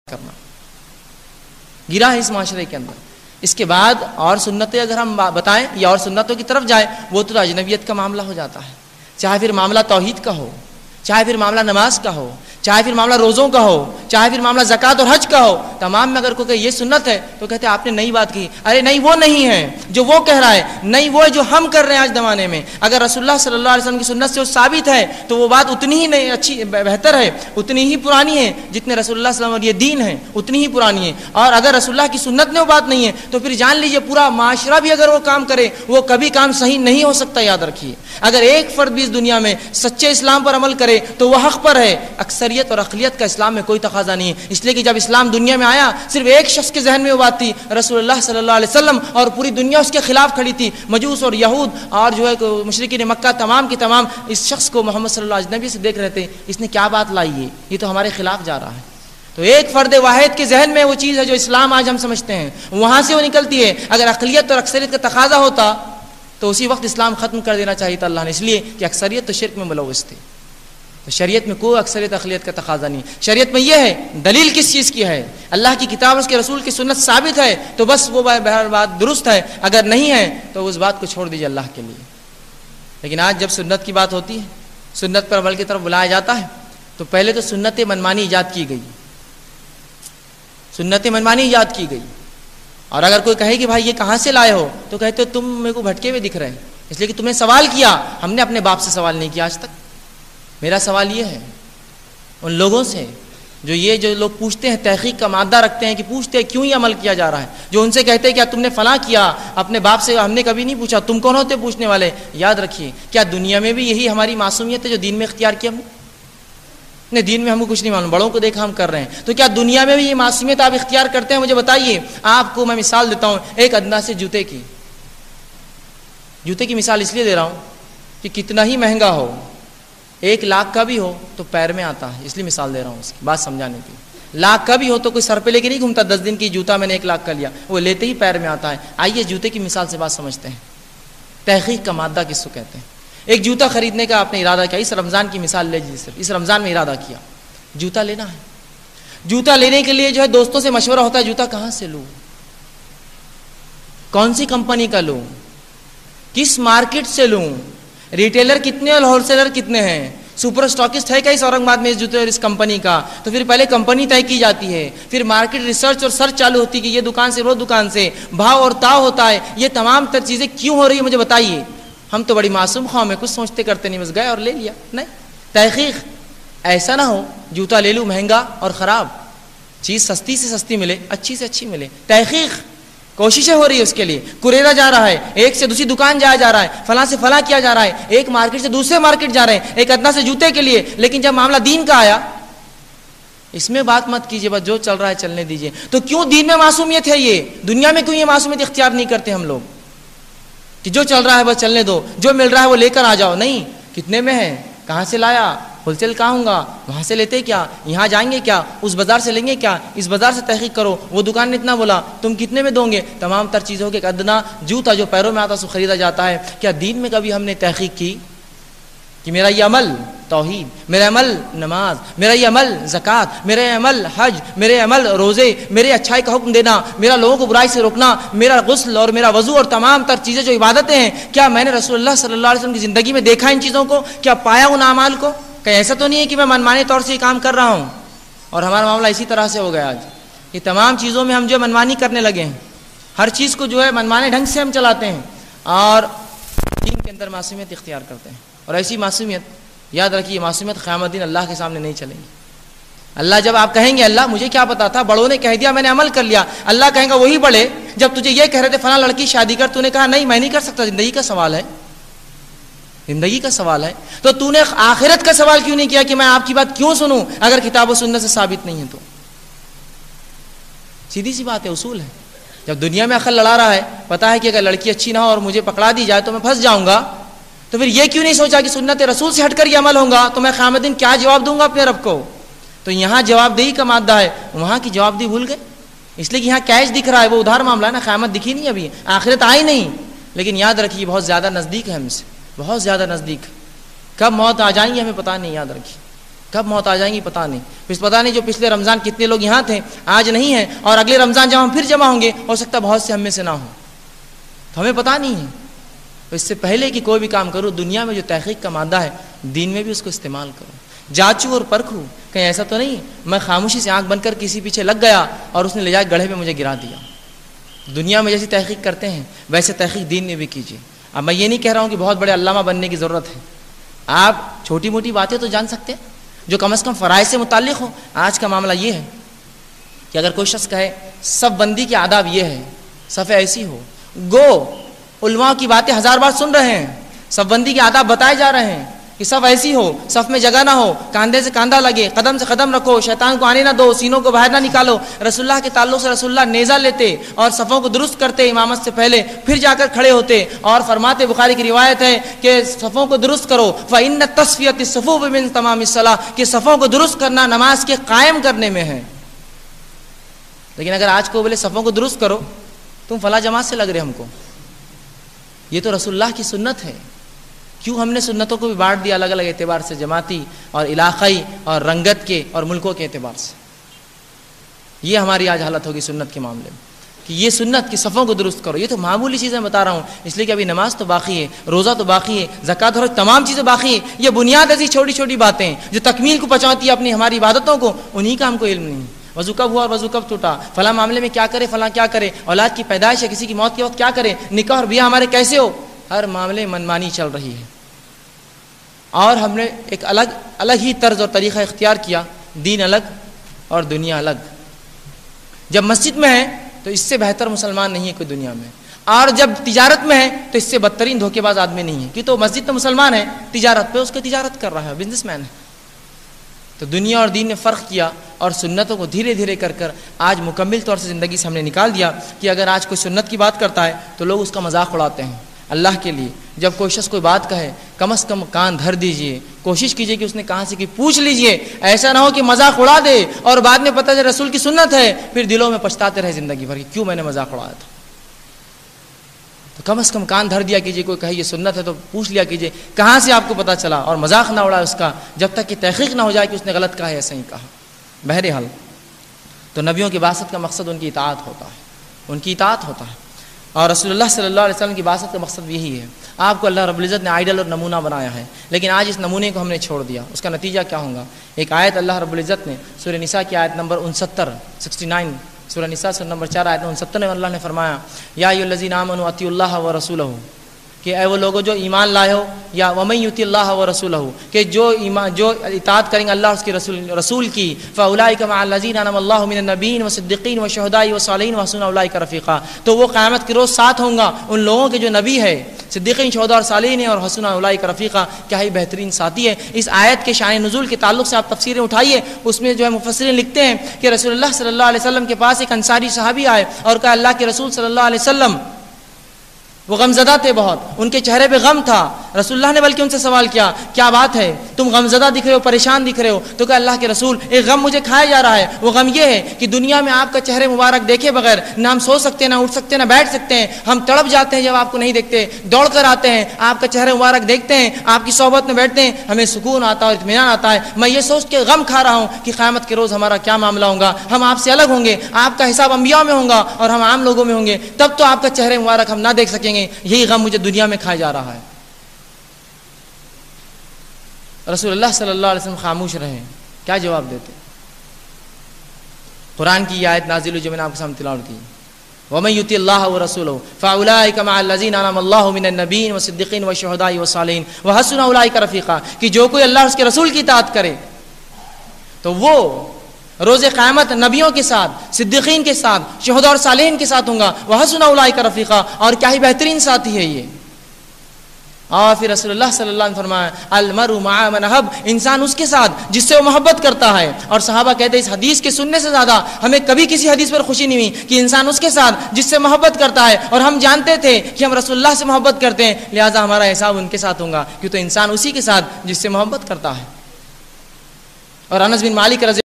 کرنا گرا ہے اس معاشرے کے اندر. اس کے بعد اور سنتیں اگر ہم بتائیں یا اور سنتوں کی طرف جائیں وہ تو اجنبیت کا معاملہ ہو جاتا ہے. چاہے پھر معاملہ توحید کا ہو, چاہے پھر معاملہ نماز کا ہو, چاہے پھر معاملہ روزوں کا ہو, چاہے پھر معاملہ زکوٰۃ اور حج کا ہو, تمام میں اگر کوئی کہ یہ سنت ہے تو کہتے ہیں آپ نے نئی بات کی. ارے نہیں, وہ نہیں ہے جو وہ کہہ رہا ہے, نہیں وہ ہے جو ہم کر رہے ہیں آج زمانے میں. اگر رسول اللہ صلی اللہ علیہ وسلم کی سنت سے وہ ثابت ہے تو وہ بات اتنی ہی نہیں اچھی بہتر ہے, اتنی ہی پرانی ہے جتنے رسول اللہ صلی اللہ علیہ وسلم اور یہ دین ہے اتنی ہی پرانی ہے. اور اگر رسول اللہ کی سنت میں وہ بات نہیں ہے تو پھر جان لیجئے پورا معاشرہ بھی اگر وہ کام کرے وہ کبھی کام صحیح نہیں ہو سکتا. یاد رکھیے, اگر ایک فرد بھی اس دنیا میں سچے اسلام پر عمل کرے تو وہ حق پر ہے. اکثریت اور اقلیت کا اسلام میں کوئی تقاضا نہیں ہے, اس لیے کہ جب اسلام دنیا میں آیا صرف ایک شخص کے ذہن میں وہ بات تھی, رسول اللہ صلی اللہ علیہ وسلم, اور پوری دنیا اس کے خلاف کھڑی تھی. مجوس اور یہود اور جو ہے مشرکین مکہ تمام کی تمام اس شخص کو محمد صلی اللہ علیہ وسلم اجنبی سے دیکھ رہے تھے, اس نے کیا بات لائی ہے, یہ تو ہمارے خلاف جا رہا ہے. تو ایک فرد واحد کے ذہن میں وہ چیز ہے جو اسلام آج ہم سمجھتے ہیں وہاں سے وہ نکلتی ہے. اگر اقلیت اور اکثریت کا تقاضا ہوتا تو اسی وقت اسلام ختم کر دینا چاہیے تھا اللہ نے, اس لیے کہ اکثریت تو شرک میں ملوث تھی. تو شریعت میں کوئی اکثریت اقلیت کا تقاضا نہیں. شریعت میں یہ ہے دلیل کس چیز کی ہے, اللہ کی کتاب اس کے رسول کی سنت ثابت ہے تو بس وہ بہر بات درست ہے, اگر نہیں ہے تو اس بات کو چھوڑ دیجیے اللہ کے لیے. لیکن آج جب سنت کی بات ہوتی ہے, سنت پر عمل کی طرف بلایا جاتا ہے تو پہلے تو سنت منمانی ایجاد کی گئی, سنت منمانی ایجاد کی گئی. اور اگر کوئی کہے کہ بھائی یہ کہاں سے لائے ہو تو کہتے ہو تم میرے کو بھٹکے ہوئے دکھ رہے ہیں, اس لیے کہ تم نے سوال کیا, ہم نے اپنے باپ سے سوال نہیں کیا آج تک. میرا سوال یہ ہے ان لوگوں سے جو لوگ پوچھتے ہیں, تحقیق کا مادہ رکھتے ہیں کہ پوچھتے ہیں کیوں یہ عمل کیا جا رہا ہے, جو ان سے کہتے ہیں کیا تم نے فلاں کیا, اپنے باپ سے ہم نے کبھی نہیں پوچھا, تم کون ہوتے پوچھنے والے. یاد رکھیے کیا دنیا میں بھی یہی ہماری معصومیت ہے جو دین میں اختیار کیا ہم نے؟ دین میں ہم کو کچھ نہیں معلوم, بڑوں کو دیکھا ہم کر رہے ہیں, تو کیا دنیا میں بھی یہ معصومیت آپ اختیار کرتے ہیں؟ مجھے بتائیے. آپ کو میں مثال دیتا ہوں ایک ادنا سے جوتے کی مثال اس لیے دے رہا ہوں کہ کتنا ہی مہنگا ہو, 1 لاکھ کا بھی ہو تو پیر میں آتا ہے, اس لیے مثال دے رہا ہوں اس کی بات سمجھانے کی. لاکھ کا بھی ہو تو کوئی سر پہ لے کے نہیں گھومتا 10 دن کی جوتا میں نے 1 لاکھ کا لیا, وہ لیتے ہی پیر میں آتا ہے. آئیے جوتے کی مثال سے بات سمجھتے ہیں, تحقیق کا مادہ کس کو کہتے ہیں. ایک جوتا خریدنے کا آپ نے ارادہ کیا, اس رمضان کی مثال لے لیجیے, صرف اس رمضان میں ارادہ کیا جوتا لینا ہے. جوتا لینے کے لیے جو ہے دوستوں سے مشورہ ہوتا ہے, جوتا کہاں سے لوں, کون سی کمپنی کا لوں, کس مارکیٹ سے لوں, ریٹیلر کتنے اور ہول سیلر کتنے ہیں, سپر اسٹاکسٹ ہے کیا اس اورنگ آباد میں اس جوتے اور اس کمپنی کا. تو پھر پہلے کمپنی طے کی جاتی ہے, پھر مارکیٹ ریسرچ اور سرچ چالو ہوتی ہے کہ یہ دکان سے وہ دکان سے, بھاؤ اور تاؤ ہوتا ہے. یہ تمام تر چیزیں کیوں ہو رہی ہے مجھے بتائیے. ہم تو بڑی معصوم قوم ہے, کچھ سوچتے کرتے نہیں, بس گئے اور لے لیا. نہیں, تحقیق ایسا نہ ہو جوتا لے لوں مہنگا اور خراب, چیز سستی سے سستی ملے, اچھی سے اچھی ملے. تحقیق کوششیں ہو رہی ہے اس کے لیے, کوریرا جا رہا ہے, ایک سے دوسری دکان جایا جا رہا ہے, فلاں سے فلاں کیا جا رہا ہے, ایک مارکیٹ سے دوسرے مارکیٹ جا رہے ہیں ایک ادنا سے جوتے کے لیے. لیکن جب معاملہ دین کا آیا اس میں بات مت کیجیے, بس جو چل رہا ہے چلنے دیجیے. تو کیوں دین میں معصومیت ہے, یہ دنیا میں کیوں یہ معصومیت اختیار نہیں کرتے ہم لوگ کہ جو چل رہا ہے بس چلنے دو, جو مل رہا ہے وہ لے کر آ جاؤ. نہیں, کتنے میں ہے, کہاں سے لایا, ہول سیل کہاں ہوں گا, وہاں سے لیتے کیا, یہاں جائیں گے کیا, اس بازار سے لیں گے کیا, اس بازار سے تحقیق کرو, وہ دکان نے اتنا بولا, تم کتنے میں دو گے. تمام تر چیزوں کے ایک ادنا جوتا جو پیروں میں آتا سو خریدا جاتا ہے. کیا دین میں کبھی ہم نے تحقیق کی کہ میرا یہ عمل توحید, میرا عمل نماز, میرا یہ عمل زکوٰۃ, میرا یہ عمل حج, میرے عمل روزے, میرے اچھائی کا حکم دینا, میرا لوگوں کو برائی سے روکنا, میرا غسل اور میرا وضو اور تمام تر چیزیں جو عبادتیں ہیں, کیا میں نے رسول اللہ صلی اللہ علیہ وسلم کی زندگی میں دیکھا ان چیزوں کو, کیا پایا ان اعمال کو. کہ ایسا تو نہیں ہے کہ میں منمانے طور سے یہ کام کر رہا ہوں اور ہمارا معاملہ اسی طرح سے ہو گیا. آج یہ تمام چیزوں میں ہم جو منمانی کرنے لگے ہیں, ہر چیز کو جو ہے منمانے ڈھنگ سے ہم چلاتے ہیں اور دین کے اندر معصومیت اختیار کرتے ہیں. اور ایسی معصومیت یاد رکھیے, معصومیت قیامت دن اللہ کے سامنے نہیں چلے گی. اللہ جب آپ کہیں گے اللہ مجھے کیا پتا تھا, بڑوں نے کہہ دیا میں نے عمل کر لیا, اللہ کہیں گا وہی بڑے جب تجھے یہ کہہ رہے تھے فلاں لڑکی شادی کر, تو نے کہا نہیں میں نہیں کر سکتا, زندگی کا سوال ہے, زندگی کا سوال ہے. تو تو نے آخرت کا سوال کیوں نہیں کیا کہ میں آپ کی بات کیوں سنوں اگر کتاب و سنت سے ثابت نہیں ہے. تو سیدھی سی بات ہے, اصول ہے. جب دنیا میں عقل لڑا رہا ہے, پتا ہے کہ اگر لڑکی اچھی نہ ہو اور مجھے پکڑا دی جائے تو میں پھنس جاؤں گا, تو پھر یہ کیوں نہیں سوچا کہ سنت رسول سے ہٹ کر یہ عمل ہوگا تو میں قیامت دن کیا جواب دوں گا اپنے رب کو. تو یہاں جواب دہی کا مادہ ہے, وہاں کی جواب دہی بھول گئے, اس لیے کہ یہاں کیش دکھ رہا ہے, وہ ادھار معاملہ ہے نا, قیامت دکھی نہیں, ابھی آخرت آئی نہیں. لیکن یاد رکھیے بہت زیادہ نزدیک ہے ہم سے, بہت زیادہ نزدیک. کب موت آ جائیں گی ہمیں پتہ نہیں, یاد رکھیے کب موت آ جائیں گی پتہ نہیں. پتہ نہیں جو پچھلے رمضان کتنے لوگ یہاں تھے آج نہیں ہیں, اور اگلے رمضان جب ہم پھر جمع ہوں گے ہو سکتا ہے بہت سے ہم میں سے نہ ہوں, تو ہمیں پتہ نہیں ہے. تو اس سے پہلے کہ کوئی بھی کام کرو, دنیا میں جو تحقیق کا مادہ ہے دین میں بھی اس کو استعمال کرو. جانچو اور پرکھو, کہیں ایسا تو نہیں میں خاموشی سے آنکھ بند کر کسی پیچھے لگ گیا اور اس نے لے جا کے گڑھے میں مجھے گرا دیا. دنیا میں جیسی تحقیق کرتے ہیں ویسے تحقیق دین میں بھی کیجیے. اب میں یہ نہیں کہہ رہا ہوں کہ بہت بڑے علامہ بننے کی ضرورت ہے, آپ چھوٹی موٹی باتیں تو جان سکتے ہیں جو کم از کم فرائض سے متعلق ہو. آج کا معاملہ یہ ہے کہ اگر کوئی شخص کہے صف بندی کے آداب یہ ہے, صف ایسی ہو, گو علماء کی باتیں 1000 بار سن رہے ہیں, صف بندی کے آداب بتائے جا رہے ہیں کہ صف ایسی ہو, صف میں جگہ نہ ہو, کاندھے سے کاندھا لگے, قدم سے قدم رکھو, شیطان کو آنے نہ دو, سینوں کو باہر نہ نکالو. رسول اللہ کے تعلق سے رسول اللہ نیزہ لیتے اور صفوں کو درست کرتے امامت سے پہلے, پھر جا کر کھڑے ہوتے اور فرماتے, بخاری کی روایت ہے کہ صفوں کو درست کرو, فإن التصفیۃ الصفوف من تمام الصلاۃ, کہ صفوں کو درست کرنا نماز کے قائم کرنے میں ہے. لیکن اگر آج کو بولے صفوں کو درست کرو, تم فلاں جماعت سے لگ رہے ہم کو, یہ تو رسول اللہ کی سنت ہے. کیوں ہم نے سنتوں کو بھی بانٹ دیا الگ الگ اعتبار سے, جماعتی اور علاقائی اور رنگت کے اور ملکوں کے اعتبار سے. یہ ہماری آج حالت ہوگی سنت کے معاملے میں کہ یہ سنت کی صفوں کو درست کرو. یہ تو معمولی چیزیں بتا رہا ہوں اس لیے کہ ابھی نماز تو باقی ہے, روزہ تو باقی ہے, زکوٰۃ اور تمام چیزیں باقی ہیں. یہ بنیاد ایسی چھوٹی چھوٹی باتیں ہیں جو تکمیل کو پہنچاتی ہے اپنی ہماری عبادتوں کو, انہی کا ہم کو علم نہیں. وضو کب ہوا اور وضو کب ٹوٹا, فلاں معاملے میں کیا کرے, فلاں کیا کرے, اولاد کی پیدائش ہے کسی کی موت کے وقت کیا کرے, نکاح اور بیاہ ہمارے کیسے ہو, ہر معاملے منمانی چل رہی ہے. اور ہم نے ایک الگ ہی طرز اور طریقہ اختیار کیا, دین الگ اور دنیا الگ. جب مسجد میں ہے تو اس سے بہتر مسلمان نہیں ہے کوئی دنیا میں, اور جب تجارت میں ہے تو اس سے بدترین دھوکے باز آدمی نہیں ہے, کہ تو مسجد تو مسلمان ہے, تجارت پہ اس کی تجارت کر رہا ہے, بزنس مین ہے. تو دنیا اور دین نے فرق کیا اور سنتوں کو دھیرے دھیرے کر کر آج مکمل طور سے زندگی سے ہم نے نکال دیا کہ اگر آج کوئی سنت کی بات کرتا ہے تو لوگ اس کا مذاق اڑاتے ہیں. اللہ کے لیے جب کوئی شخص کوئی بات کہے کم از کم کان دھر دیجئے, کوشش کیجئے کہ اس نے کہاں سے کی پوچھ لیجئے. ایسا نہ ہو کہ مذاق اڑا دے اور بعد میں پتہ چلے رسول کی سنت ہے, پھر دلوں میں پچھتاتے رہے زندگی بھر کہ کیوں میں نے مذاق اڑایا تھا. تو کم از کم کان دھر دیا کیجئے, کوئی کہے یہ سنت ہے تو پوچھ لیا کیجئے کہاں سے آپ کو پتہ چلا, اور مذاق نہ اڑائے اس کا جب تک کہ تحقیق نہ ہو جائے کہ اس نے غلط کہا ہے یا صحیح کہا. بہرحال تو نبیوں کی بعثت کا مقصد ان کی اطاعت ہوتا ہے, ان کی اطاعت ہوتا ہے, اور رسول اللہ صلی اللہ علیہ وسلم کی بعثت کا مقصد یہی ہے. آپ کو اللہ رب العزت نے آئیڈل اور نمونہ بنایا ہے, لیکن آج اس نمونے کو ہم نے چھوڑ دیا. اس کا نتیجہ کیا ہوگا؟ ایک آیت اللہ رب العزت نے سورہ نساء کی آیت نمبر 69 سورہ نساء سورہ نمبر 4 آیت 69 میں اللہ نے فرمایا, یا ایھا الذین آمنوا اطیعوا اللہ ورسولہ, کہ اے وہ لوگوں جو ایمان لائے ہو, یا ومن یطع اللہ ورسولہ, کہ جو اطاعت کریں گے اللہ اور اس کے رسول کی, فاولئک مع الذین انعم اللہ من النبیین والصدیقین والشہداء والصالحین وحسن اولئک رفیقا, تو وہ قیامت کے روز ساتھ ہوں گا ان لوگوں کے جو نبی ہے, صدیقین, شہداء اور صالحین ہیں, اور حسن اولئک رفیقا, کیا ہی بہترین ساتھی ہے. اس آیت کے شان نزول کے تعلق سے آپ تفسیریں اٹھائیے, اس میں جو ہے مفسرین لکھتے ہیں کہ رسول اللہ صلی اللہ علیہ وسلم کے پاس ایک انصاری صحابی آئے اور کہا اللہ کے رسول صلی اللہ علیہ وسلم, وہ غمزدہ تھے بہت, ان کے چہرے پہ غم تھا. رسول اللہ نے بلکہ ان سے سوال کیا, کیا بات ہے, تم غمزدہ دکھ رہے ہو, پریشان دکھ رہے ہو؟ تو کہ اللہ کے رسول ایک غم مجھے کھایا جا رہا ہے, وہ غم یہ ہے کہ دنیا میں آپ کا چہرے مبارک دیکھے بغیر نہ ہم سو سکتے ہیں, نہ اٹھ سکتے ہیں, نہ بیٹھ سکتے ہیں. ہم تڑپ جاتے ہیں جب آپ کو نہیں دیکھتے, دوڑ کر آتے ہیں, آپ کا چہرے مبارک دیکھتے ہیں, آپ کی صحبت میں بیٹھتے ہیں, ہمیں سکون آتا ہے اور اطمینان آتا ہے. میں یہ سوچ کے غم کھا رہا ہوں کہ قیامت کے روز ہمارا کیا معاملہ ہوگا, ہم آپ سے الگ ہوں گے, آپ کا حساب انبیاء میں ہوگا اور ہم عام لوگوں میں ہوں گے, تب تو آپ کا چہرے مبارک ہم نہ دیکھ سکیں گے. یہی غم مجھے دنیا میں کھایا جا رہا ہے. رسول اللہ صلی اللہ علیہ وسلم خاموش رہے, کیا جواب دیتے؟ قرآن کی یہ آیت نازل ہوئی جو میں نے آپ کے سامنے تلاوت کی, وَمَن يُطِعِ اللَّهَ وَرَسُولَهُ فَأُولَٰئِكَ مَعَ الَّذِينَ أَنْعَمَ اللَّهُ مِنَ النَّبِيِّينَ وَالصِّدِّيقِينَ وَالشُّهَدَاءِ وَالصَّالِحِينَ وَحَسُنَ أُولَٰئِكَ رَفِيقًا, کہ جو کوئی اللہ اور اس کے رسول کی اطاعت کرے تو وہ روز قیامت نبیوں کے ساتھ, صدیقین کے ساتھ, شہداء اور صالحین کے ساتھ ہوں گا. وَحَسُنَ أُولَٰئِكَ رَفِيقًا, اور کیا ہی بہترین ساتھی ہے یہ. اور پھر رسول اللہ صلی اللہ علیہ وسلم فرمایا, المرء مع من احب, انسان اس کے ساتھ جس سے وہ محبت کرتا ہے. اور صحابہ کہتے ہیں اس حدیث کے سننے سے زیادہ ہمیں کبھی کسی حدیث پر خوشی نہیں ہوئی کہ انسان اس کے ساتھ جس سے محبت کرتا ہے, اور ہم جانتے تھے کہ ہم رسول اللہ سے محبت کرتے ہیں, لہٰذا ہمارا حساب ان کے ساتھ ہوگا, کیوں تو انسان اسی کے ساتھ جس سے محبت کرتا ہے. اور انس بن مالک رضی